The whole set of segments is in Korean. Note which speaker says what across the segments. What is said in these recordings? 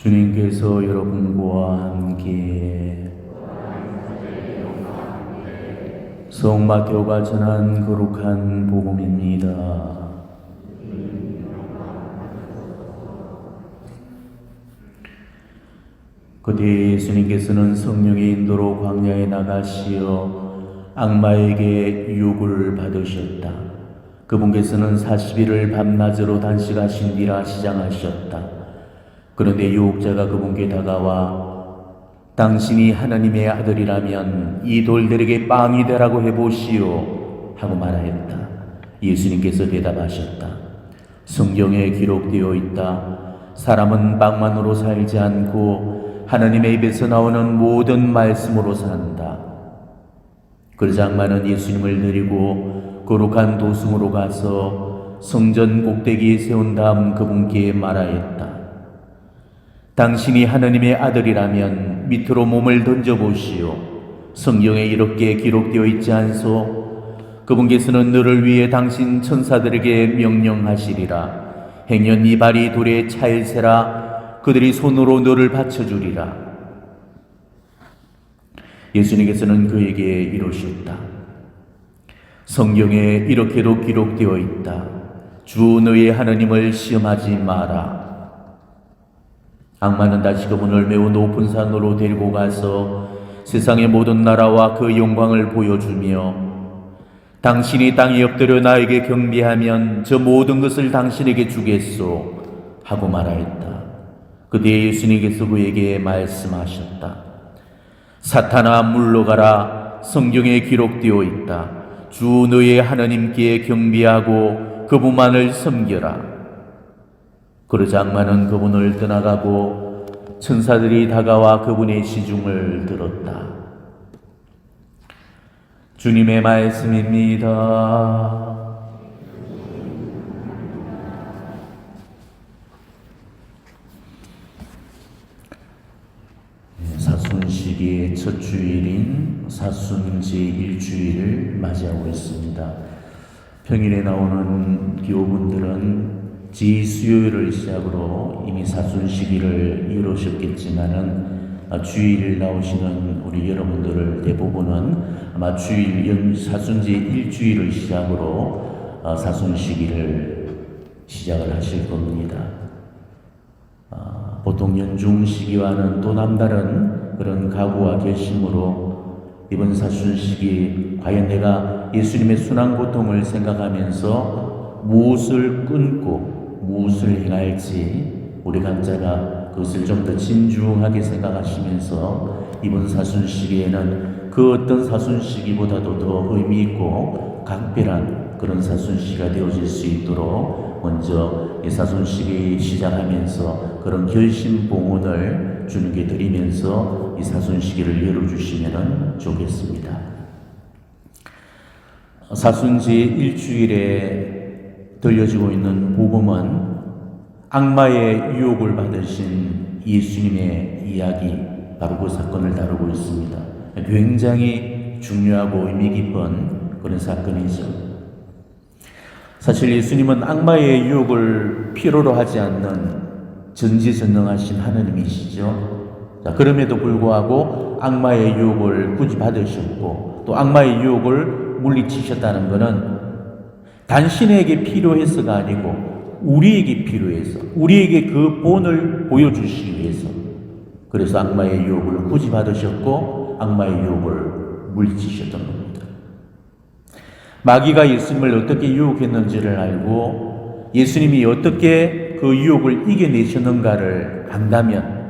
Speaker 1: 주님께서 여러분과 함께 성 마태오가 전한 거룩한 복음입니다. 그때 예수님께서는 성령의 인도로 광야에 나가시어 악마에게 유혹을 받으셨다. 그분께서는 40일을 밤낮으로 단식하신 뒤라 시장하셨다. 그런데 유혹자가 그분께 다가와 당신이 하나님의 아들이라면 이 돌들에게 빵이 되라고 해보시오 하고 말하였다. 예수님께서 대답하셨다. 성경에 기록되어 있다. 사람은 빵만으로 살지 않고 하나님의 입에서 나오는 모든 말씀으로 산다. 그러자 악마는 예수님을 데리고 거룩한 도승으로 가서 성전 꼭대기에 세운 다음 그분께 말하였다. 당신이 하나님의 아들이라면 밑으로 몸을 던져보시오. 성경에 이렇게 기록되어 있지 않소? 그분께서는 너를 위해 당신 천사들에게 명령하시리라. 행여 네 발이 돌에 차일세라. 그들이 손으로 너를 받쳐주리라. 예수님께서는 그에게 이르셨다. 성경에 이렇게도 기록되어 있다. 주 너의 하나님을 시험하지 마라. 악마는 다시 그분을 매우 높은 산으로 데리고 가서 세상의 모든 나라와 그 영광을 보여주며 당신이 땅에 엎드려 나에게 경배하면 저 모든 것을 당신에게 주겠소 하고 말하였다. 그때 예수님께서 그에게 말씀하셨다. 사탄아 물러가라. 성경에 기록되어 있다. 주 너의 하나님께 경배하고 그분만을 섬겨라. 그러자 악마는 그분을 떠나가고 천사들이 다가와 그분의 시중을 들었다. 주님의 말씀입니다. 사순시기의 첫 주일인 사순 제1주일을 맞이하고 있습니다. 평일에 나오는 교우분들은 지수요일을 시작으로 이미 사순시기를 이루셨겠지만은 주일 나오시는 우리 여러분들 대부분은 아마 사순제 일주일을 시작으로 사순시기를 시작을 하실 겁니다. 보통 연중시기와는 또 남다른 그런 각오와 결심으로 이번 사순시기 과연 내가 예수님의 순환고통을 생각하면서 무엇을 끊고 무엇을 행할지 우리 각자가 그것을 좀 더 진중하게 생각하시면서 이번 사순시기에는 그 어떤 사순시기보다도 더 의미있고 각별한 그런 사순시기가 되어질 수 있도록 먼저 이 사순시기 시작하면서 그런 결심봉헌을 주님께 드리면서 이 사순시기를 열어주시면 좋겠습니다. 사순제 일주일에 들려지고 있는 복음은 악마의 유혹을 받으신 예수님의 이야기, 바로 그 사건을 다루고 있습니다. 굉장히 중요하고 의미 깊은 그런 사건이죠. 사실 예수님은 악마의 유혹을 필요로 하지 않는 전지전능하신 하나님이시죠. 그럼에도 불구하고 악마의 유혹을 굳이 받으셨고 또 악마의 유혹을 물리치셨다는 것은 당신에게 필요해서가 아니고 우리에게 필요해서, 우리에게 그 본을 보여주시기 위해서, 그래서 악마의 유혹을 굳이 받으셨고 악마의 유혹을 물리치셨던 겁니다. 마귀가 예수님을 어떻게 유혹했는지를 알고 예수님이 어떻게 그 유혹을 이겨내셨는가를 안다면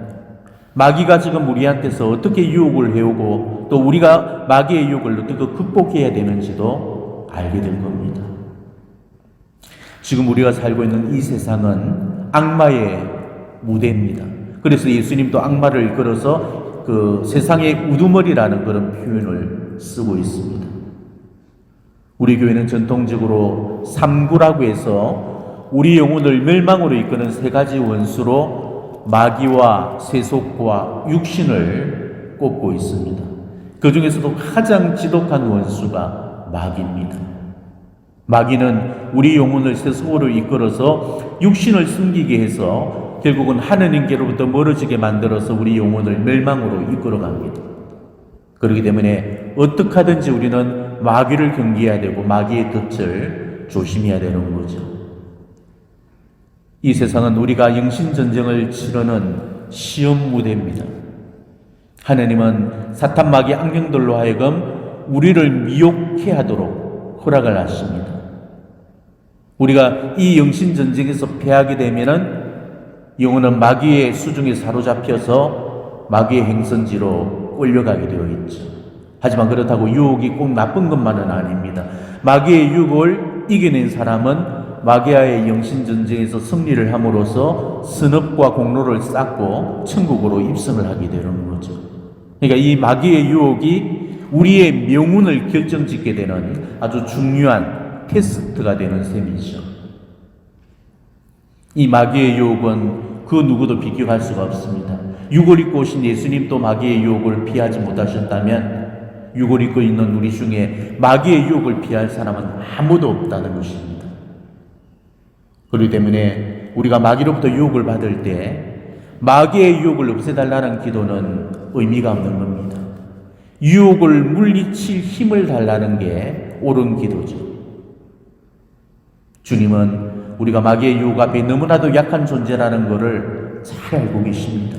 Speaker 1: 마귀가 지금 우리한테서 어떻게 유혹을 해오고 또 우리가 마귀의 유혹을 어떻게 극복해야 되는지도 알게 될 겁니다. 지금 우리가 살고 있는 이 세상은 악마의 무대입니다. 그래서 예수님도 악마를 이끌어서 그 세상의 우두머리라는 그런 표현을 쓰고 있습니다. 우리 교회는 전통적으로 삼구라고 해서 우리 영혼을 멸망으로 이끄는 세 가지 원수로 마귀와 세속과 육신을 꼽고 있습니다. 그 중에서도 가장 지독한 원수가 마귀입니다. 마귀는 우리 영혼을 세속으로 이끌어서 육신을 숨기게 해서 결국은 하느님께로부터 멀어지게 만들어서 우리 영혼을 멸망으로 이끌어갑니다. 그렇기 때문에 어떻게 하든지 우리는 마귀를 경계해야 되고 마귀의 덫을 조심해야 되는 거죠. 이 세상은 우리가 영신전쟁을 치르는 시험 무대입니다. 하느님은 사탄 마귀 악령들로 하여금 우리를 미혹해 하도록 허락을 하십니다. 우리가 이 영신전쟁에서 패하게 되면은 영혼은 마귀의 수중에 사로잡혀서 마귀의 행선지로 끌려가게 되어 있죠. 하지만 그렇다고 유혹이 꼭 나쁜 것만은 아닙니다. 마귀의 유혹을 이겨낸 사람은 마귀와의 영신전쟁에서 승리를 함으로써 선업과 공로를 쌓고 천국으로 입성을 하게 되는 거죠. 그러니까 이 마귀의 유혹이 우리의 명운을 결정짓게 되는 아주 중요한 테스트가 되는 셈이죠. 이 마귀의 유혹은 그 누구도 비교할 수가 없습니다. 육을 입고 오신 예수님도 마귀의 유혹을 피하지 못하셨다면 육을 입고 있는 우리 중에 마귀의 유혹을 피할 사람은 아무도 없다는 것입니다. 그렇기 때문에 우리가 마귀로부터 유혹을 받을 때 마귀의 유혹을 없애달라는 기도는 의미가 없는 겁니다. 유혹을 물리칠 힘을 달라는 게 옳은 기도죠. 주님은 우리가 마귀의 유혹 앞에 너무나도 약한 존재라는 것을 잘 알고 계십니다.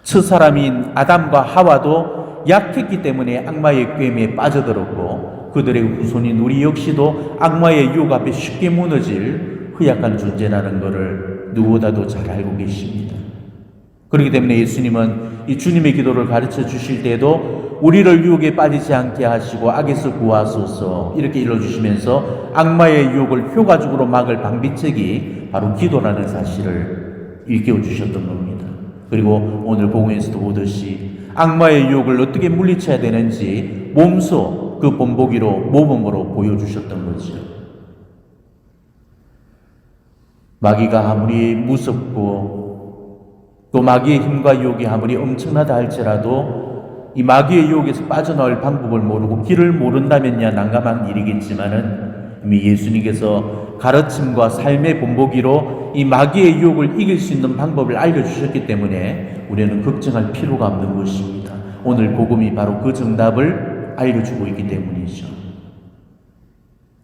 Speaker 1: 첫사람인 아담과 하와도 약했기 때문에 악마의 꾀임에 빠져들었고 그들의 후손인 우리 역시도 악마의 유혹 앞에 쉽게 무너질 허약한 존재라는 것을 누구보다도 잘 알고 계십니다. 그렇기 때문에 예수님은 이 주님의 기도를 가르쳐 주실 때도 우리를 유혹에 빠지지 않게 하시고 악에서 구하소서 이렇게 일러주시면서 악마의 유혹을 효과적으로 막을 방비책이 바로 기도라는 사실을 일깨워 주셨던 겁니다. 그리고 오늘 복음에서도 보듯이 악마의 유혹을 어떻게 물리쳐야 되는지 몸소 그 본보기로 모범으로 보여주셨던 거죠. 마귀가 아무리 무섭고 또 마귀의 힘과 유혹이 아무리 엄청나다 할지라도 이 마귀의 유혹에서 빠져나올 방법을 모르고 길을 모른다면야 난감한 일이겠지만은 이미 예수님께서 가르침과 삶의 본보기로 이 마귀의 유혹을 이길 수 있는 방법을 알려주셨기 때문에 우리는 걱정할 필요가 없는 것입니다. 오늘 복음이 바로 그 정답을 알려주고 있기 때문이죠.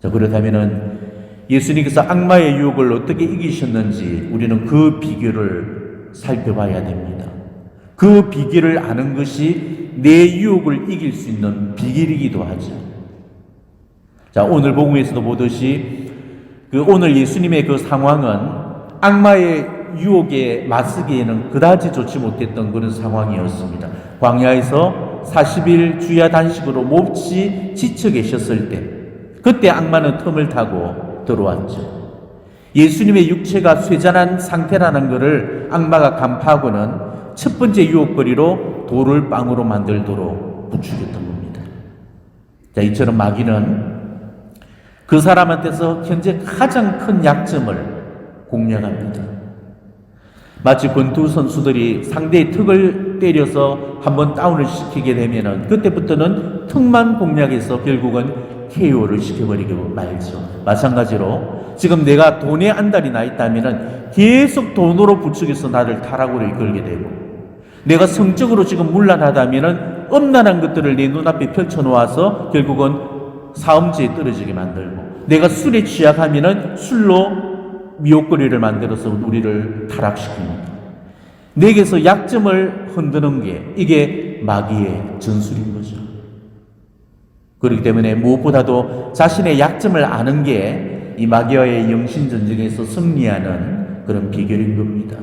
Speaker 1: 자, 그렇다면은 예수님께서 악마의 유혹을 어떻게 이기셨는지 우리는 그 비결을 살펴봐야 됩니다. 그 비결을 아는 것이 내 유혹을 이길 수 있는 비결이기도 하죠. 자, 오늘 복음에서도 보듯이 오늘 예수님의 그 상황은 악마의 유혹에 맞서기에는 그다지 좋지 못했던 그런 상황이었습니다. 광야에서 40일 주야 단식으로 몹시 지쳐 계셨을 때 그때 악마는 틈을 타고 들어왔죠. 예수님의 육체가 쇠잔한 상태라는 것을 악마가 간파하고는 첫 번째 유혹거리로 돌을 빵으로 만들도록 부추겼던 겁니다. 자, 이처럼 마귀는 그 사람한테서 현재 가장 큰 약점을 공략합니다. 마치 권투 선수들이 상대의 턱을 때려서 한번 다운을 시키게 되면은 그때부터는 턱만 공략해서 결국은 KO를 시켜버리고 말죠. 마찬가지로 지금 내가 돈에 안달이 나 있다면은 계속 돈으로 부추겨서 나를 타락으로 이끌게 되고, 내가 성적으로 지금 문란하다면은 엄란한 것들을 내 눈앞에 펼쳐놓아서 결국은 사음지에 떨어지게 만들고, 내가 술에 취약하면은 술로 미혹거리를 만들어서 우리를 타락시킵니다. 내게서 약점을 흔드는 게 이게 마귀의 전술인 거죠. 그렇기 때문에 무엇보다도 자신의 약점을 아는 게 이 마귀와의 영신전쟁에서 승리하는 그런 비결인 겁니다.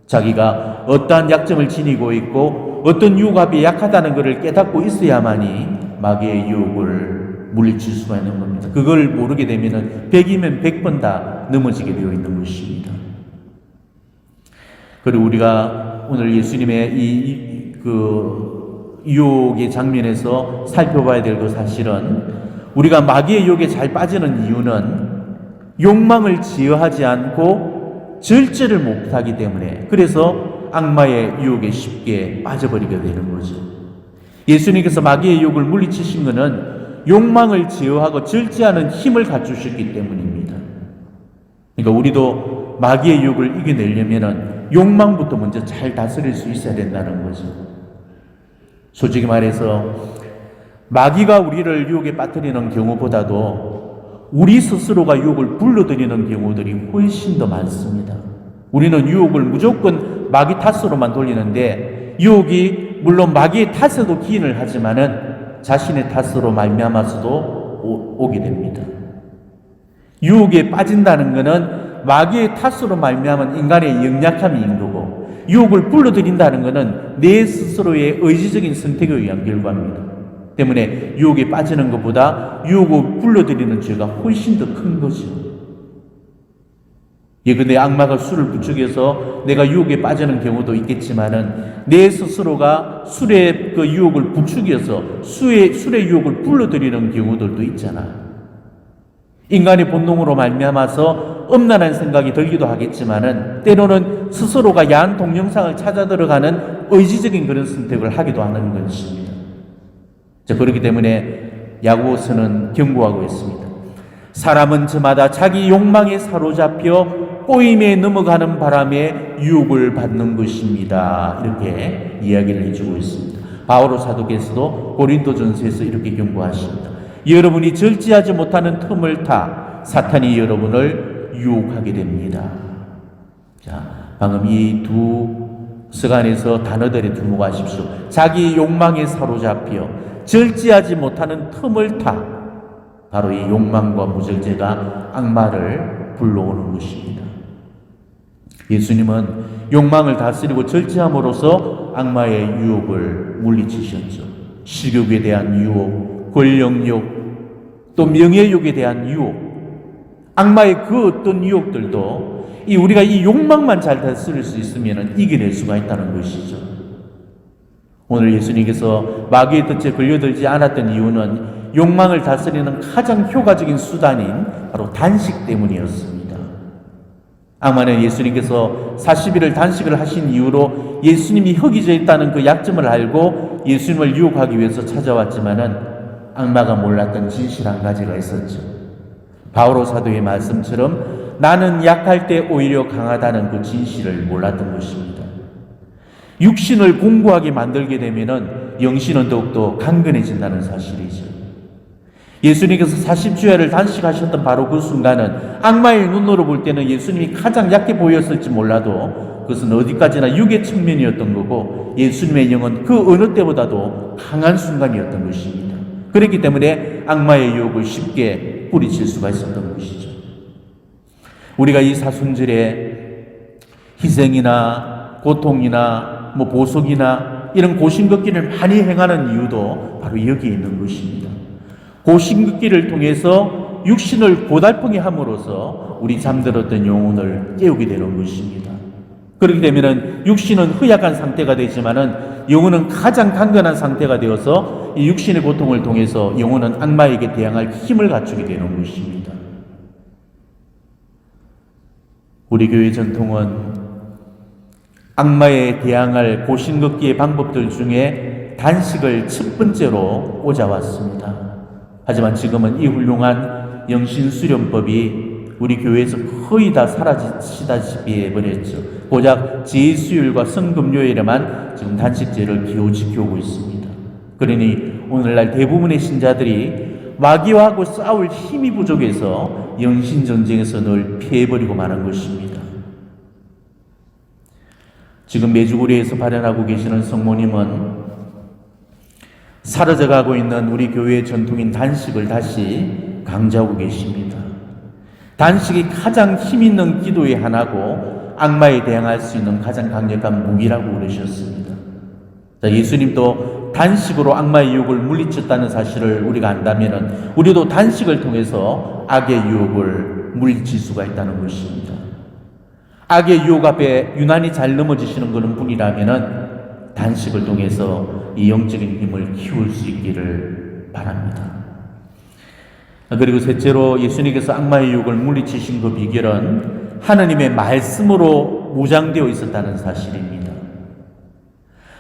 Speaker 1: 자기가 어떠한 약점을 지니고 있고 어떤 유혹에 약하다는 것을 깨닫고 있어야만이 마귀의 유혹을 물리칠 수가 있는 겁니다. 그걸 모르게 되면 100이면 100번 다 넘어지게 되어 있는 것입니다. 그리고 우리가 오늘 예수님의 유혹의 장면에서 살펴봐야 될 그 사실은, 우리가 마귀의 유혹에 잘 빠지는 이유는 욕망을 제어하지 않고 절제를 못하기 때문에, 그래서 악마의 유혹에 쉽게 빠져버리게 되는 거죠. 예수님께서 마귀의 유혹을 물리치신 것은 욕망을 제어하고 절제하는 힘을 갖추셨기 때문입니다. 그러니까 우리도 마귀의 유혹을 이겨내려면은 욕망부터 먼저 잘 다스릴 수 있어야 된다는 거죠. 솔직히 말해서 마귀가 우리를 유혹에 빠뜨리는 경우보다도 우리 스스로가 유혹을 불러들이는 경우들이 훨씬 더 많습니다. 우리는 유혹을 무조건 마귀 탓으로만 돌리는데 유혹이 물론 마귀의 탓에도 기인을 하지만은 자신의 탓으로 말미암아서도 오게 됩니다. 유혹에 빠진다는 것은 마귀의 탓으로 말미암은 인간의 연약함인 거고, 유혹을 불러들인다는 것은 내 스스로의 의지적인 선택에 의한 결과입니다. 때문에 유혹에 빠지는 것보다 유혹을 불러들이는 죄가 훨씬 더 큰 거죠. 예컨대 악마가 술을 부추겨서 내가 유혹에 빠지는 경우도 있겠지만은 내 스스로가 술의 그 유혹을 부추겨서 술의 유혹을 불러들이는 경우들도 있잖아요. 인간의 본능으로 말미암아서 엄란한 생각이 들기도 하겠지만은 때로는 스스로가 야한 동영상을 찾아 들어가는 의지적인 그런 선택을 하기도 하는 것입니다. 그렇기 때문에 야고보서는 경고하고 있습니다. 사람은 저마다 자기 욕망에 사로잡혀 꼬임에 넘어가는 바람에 유혹을 받는 것입니다. 이렇게 이야기를 해주고 있습니다. 바오로 사도께서도 고린도전서에서 이렇게 경고하십니다. 여러분이 절제하지 못하는 틈을 타 사탄이 여러분을 유혹하게 됩니다. 자, 방금 이 두 서간에서 단어들에 주목하십시오. 자기 욕망에 사로잡혀 절제하지 못하는 틈을 타, 바로 이 욕망과 무절제가 악마를 불러오는 것입니다. 예수님은 욕망을 다스리고 절제함으로써 악마의 유혹을 물리치셨죠. 식욕에 대한 유혹, 권력욕, 또 명예욕에 대한 유혹, 악마의 그 어떤 유혹들도 우리가 이 욕망만 잘 다스릴 수 있으면 이겨낼 수가 있다는 것이죠. 오늘 예수님께서 마귀의 덫에 걸려들지 않았던 이유는 욕망을 다스리는 가장 효과적인 수단인 바로 단식 때문이었습니다. 악마는 예수님께서 40일을 단식을 하신 이후로 예수님이 허기져 있다는 그 약점을 알고 예수님을 유혹하기 위해서 찾아왔지만은 악마가 몰랐던 진실 한 가지가 있었죠. 바오로 사도의 말씀처럼 나는 약할 때 오히려 강하다는 그 진실을 몰랐던 것입니다. 육신을 공고하게 만들게 되면은 영신은 더욱더 강건해진다는 사실이죠. 예수님께서 40주야를 단식하셨던 바로 그 순간은 악마의 눈으로 볼 때는 예수님이 가장 약해 보였을지 몰라도 그것은 어디까지나 육의 측면이었던 거고 예수님의 영은 그 어느 때보다도 강한 순간이었던 것입니다. 그렇기 때문에 악마의 유혹을 쉽게 뿌리칠 수가 있었던 것이죠. 우리가 이 사순절에 희생이나 고통이나 보속이나 이런 고심걷기를 많이 행하는 이유도 바로 여기에 있는 것입니다. 고심걷기를 통해서 육신을 고달프게 함으로써 우리 잠들었던 영혼을 깨우게 되는 것입니다. 그렇게 되면은 육신은 허약한 상태가 되지만은 영혼은 가장 강건한 상태가 되어서 이 육신의 고통을 통해서 영혼은 악마에게 대항할 힘을 갖추게 되는 것입니다. 우리 교회 전통은 악마에 대항할 고심걷기의 방법들 중에 단식을 첫 번째로 꽂아왔습니다. 하지만 지금은 이 훌륭한 영신수련법이 우리 교회에서 거의 다 사라지다시피 해버렸죠. 고작 제수요일과 성금요일에만 지금 단식제를 기호지켜오고 있습니다. 그러니 오늘날 대부분의 신자들이 마귀와 싸울 힘이 부족해서 영신전쟁에서 늘 피해버리고 마는 것입니다. 지금 메주구리에서 발현하고 계시는 성모님은 사라져가고 있는 우리 교회의 전통인 단식을 다시 강조하고 계십니다. 단식이 가장 힘있는 기도의 하나고 악마에 대항할 수 있는 가장 강력한 무기라고 그러셨습니다. 자, 예수님도 단식으로 악마의 유혹을 물리쳤다는 사실을 우리가 안다면 우리도 단식을 통해서 악의 유혹을 물리칠 수가 있다는 것입니다. 악의 유혹 앞에 유난히 잘 넘어지시는 그런 분이라면 단식을 통해서 이 영적인 힘을 키울 수 있기를 바랍니다. 그리고 셋째로 예수님께서 악마의 유혹을 물리치신 그 비결은 하느님의 말씀으로 무장되어 있었다는 사실입니다.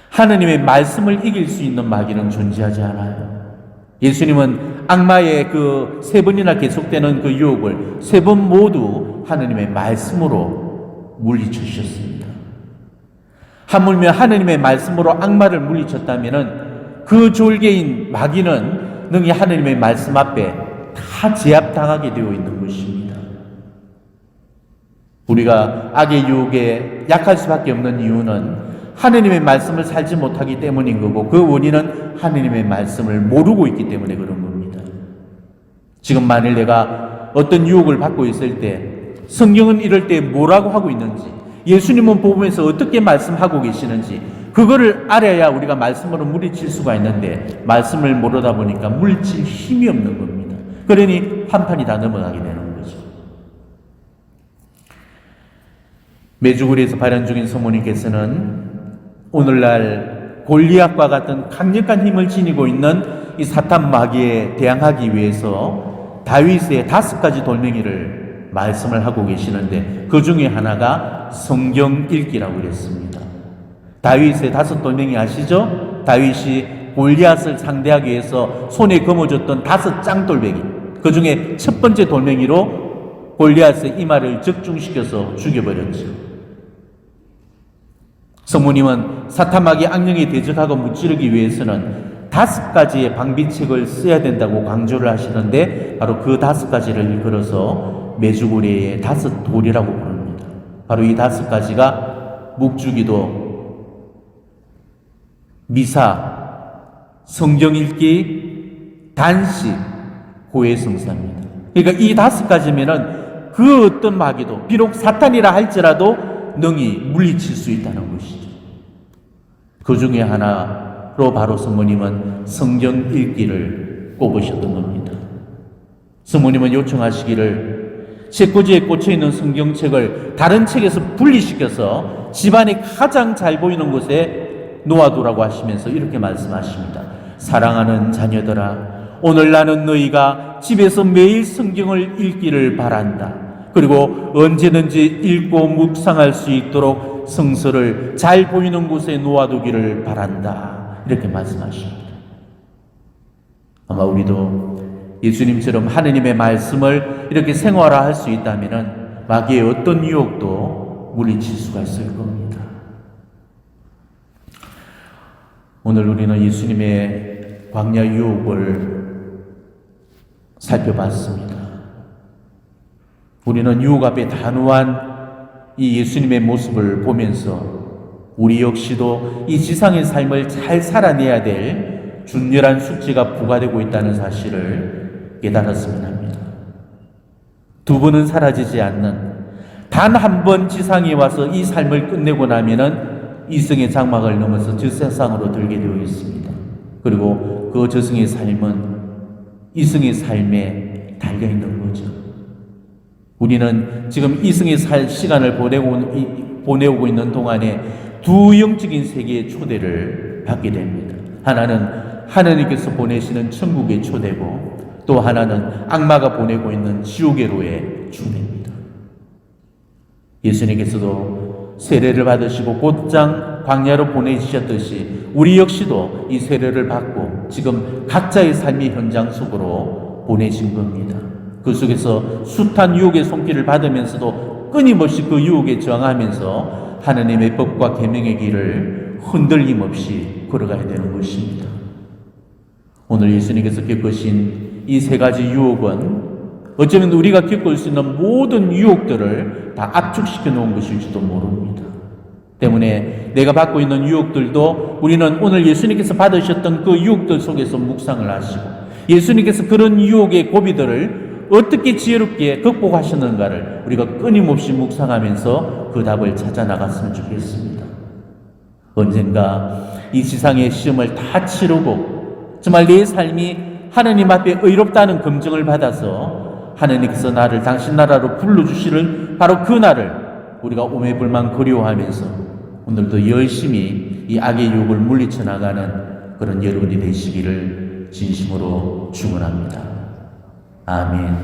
Speaker 1: 하느님의 말씀을 이길 수 있는 마귀는 존재하지 않아요. 예수님은 악마의 그 3번이나 계속되는 그 유혹을 3번 모두 하느님의 말씀으로 물리치셨습니다. 하물며 하느님의 말씀으로 악마를 물리쳤다면 그 졸개인 마귀는 능히 하느님의 말씀 앞에 다 제압당하게 되어 있는 것입니다. 우리가 악의 유혹에 약할 수밖에 없는 이유는 하느님의 말씀을 살지 못하기 때문인 거고, 그 원인은 하느님의 말씀을 모르고 있기 때문에 그런 겁니다. 지금 만일 내가 어떤 유혹을 받고 있을 때 성경은 이럴 때 뭐라고 하고 있는지, 예수님은 복음에서 어떻게 말씀하고 계시는지 그거를 알아야 우리가 말씀으로 물리칠 수가 있는데, 말씀을 모르다 보니까 물리칠 힘이 없는 겁니다. 그러니 한판이 다 넘어가게 되는 거죠. 메주구리에서 발현 중인 성모님께서는 오늘날 골리앗과 같은 강력한 힘을 지니고 있는 이 사탄 마귀에 대항하기 위해서 다윗의 5가지 돌멩이를 말씀을 하고 계시는데, 그 중에 하나가 성경 읽기라고 그랬습니다. 다윗의 5 돌멩이 아시죠? 다윗이 골리앗을 상대하기 위해서 손에 거머쥐었던 5 짱돌멩이, 그 중에 첫 번째 돌멩이로 골리앗의 이마를 적중시켜서 죽여버렸죠. 성모님은 사탄마귀 악령에 대적하고 무찌르기 위해서는 5가지의 방비책을 써야 된다고 강조를 하시는데, 바로 그 5가지를 일컬어서 메주고리의 5 돌이라고 부릅니다. 바로 이 5가지가 묵주기도, 미사, 성경 읽기, 단식, 고해성사입니다. 그러니까 이 5가지면은 그 어떤 마귀도, 비록 사탄이라 할지라도 능히 물리칠 수 있다는 것이죠. 그 중에 하나로 바로 성모님은 성경 읽기를 꼽으셨던 겁니다. 성모님은 요청하시기를 책꽂이에 꽂혀있는 성경책을 다른 책에서 분리시켜서 집안에 가장 잘 보이는 곳에 놓아두라고 하시면서 이렇게 말씀하십니다. 사랑하는 자녀들아, 오늘 나는 너희가 집에서 매일 성경을 읽기를 바란다. 그리고 언제든지 읽고 묵상할 수 있도록 성서를 잘 보이는 곳에 놓아두기를 바란다. 이렇게 말씀하십니다. 아마 우리도 예수님처럼 하느님의 말씀을 이렇게 생활화할 수 있다면 마귀의 어떤 유혹도 물리칠 수가 있을 겁니다. 오늘 우리는 예수님의 광야 유혹을 살펴봤습니다. 우리는 유혹 앞에 단호한 이 예수님의 모습을 보면서 우리 역시도 이 지상의 삶을 잘 살아내야 될 준열한 숙제가 부과되고 있다는 사실을 깨달았으면 합니다. 2번은 사라지지 않는, 단 한 번 지상에 와서 이 삶을 끝내고 나면은 이승의 장막을 넘어서 저 세상으로 들게 되어 있습니다. 그리고 그 저승의 삶은 이승의 삶에 달려있는 거죠. 우리는 지금 이승의 시간을 보내오고 있는 동안에 2 영적인 세계의 초대를 받게 됩니다. 하나는 하나님께서 보내시는 천국의 초대고, 또 하나는 악마가 보내고 있는 지옥의로의 초대입니다. 예수님께서도 세례를 받으시고 곧장 광야로 보내주셨듯이 우리 역시도 이 세례를 받고 지금 각자의 삶의 현장 속으로 보내신 겁니다. 그 속에서 숱한 유혹의 손길을 받으면서도 끊임없이 그 유혹에 저항하면서 하나님의 법과 계명의 길을 흔들림 없이 걸어가야 되는 것입니다. 오늘 예수님께서 겪으신 이 3가지 유혹은 어쩌면 우리가 겪을 수 있는 모든 유혹들을 다 압축시켜 놓은 것일지도 모릅니다. 때문에 내가 받고 있는 유혹들도 우리는 오늘 예수님께서 받으셨던 그 유혹들 속에서 묵상을 하시고, 예수님께서 그런 유혹의 고비들을 어떻게 지혜롭게 극복하셨는가를 우리가 끊임없이 묵상하면서 그 답을 찾아 나갔으면 좋겠습니다. 언젠가 이 지상의 시험을 다 치르고 정말 내 삶이 하나님 앞에 의롭다는 검증을 받아서 하나님께서 나를 당신 나라로 불러주시는 바로 그 날을 우리가 오매불망 그리워하면서 오늘도 열심히 이 악의 유혹을 물리쳐 나가는 그런 여러분이 되시기를 진심으로 축원합니다. 아멘.